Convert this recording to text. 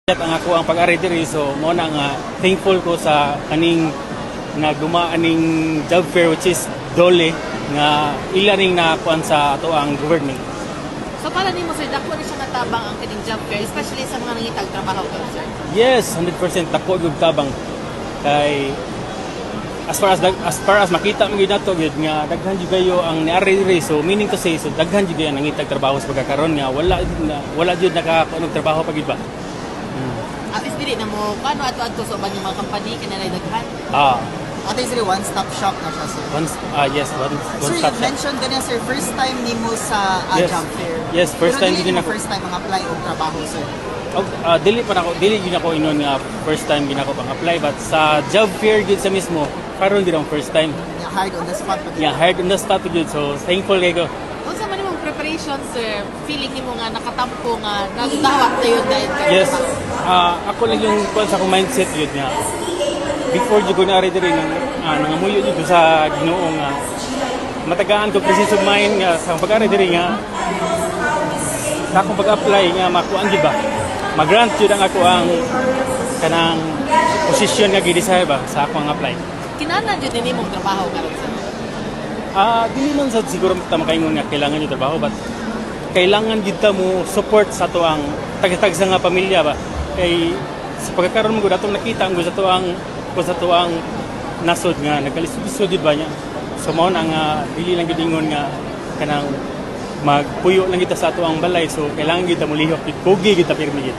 Ang ako ang pag-ari diri, so mo na nga thankful ko sa aning nagduma aning job fair which is dole nga ila ning nakuan sa ato ang government. So para nimo sir, dako ni siya natabang ang kining job fair, especially sa mga nangitag trabaho ka sir. Yes, 100% dako gyud tabang kay as far as makita mo gyud nato gyud nga daghan gyud kayo ang niari diri, so meaning to say so daghan gyud ang nangitag trabaho sa pagkakaroon nga wala gyud nakakuan og trabaho pa gyud ba. At least dili na mo paano ato sa ubang mga company kinalay daghan. At least one-stop shop na siya, sir. Yes, one Sir, stop you shop. mentioned din sir, first time ni mo sa Yes. job fair. Yes, first Pero time dili din mo ako. first time ang apply og trabaho, sir. Dili gyud ako inon nga first time ginako pang apply, but sa job fair gyud sa mismo karon gyud ang first time. Yung hard on the spot. Yeah, hard on the spot gyud, so thankful kay ko. Unsa man imong preparation sir? Feeling nimo nga nakatampo nga nagdawat na yun dahil ka. Yes, ako lang yung kuan sa akong mindset yun nga. Before jud ko naari diri nangamuyo jud ko sa Ginoo nga matagaan ko peace of mind nga sa pag-ari diri nga sa akong pag-apply nga makuan gyud ba. Mag-grant jud ang ako ang kanang posisyon nga gi-desire ba sa akong apply. Kinahanglan jud nimo mong trabaho karon sir. Dili man sa siguro ta makaingon nga kailangan yung trabaho, but kailangan gid ta mo support sa to ang tagatag sa nga pamilya ba. Kay sa pagkakaroon mo gud atong nakita ang sa to ang nasod nga nagkalisod jud ba niya. So mao na nga dili lang gid ingon nga kanang magpuyo lang kita sa ato ang balay, so kailangan gid ta mo lihok gid, kugi gid ta pirmi gid.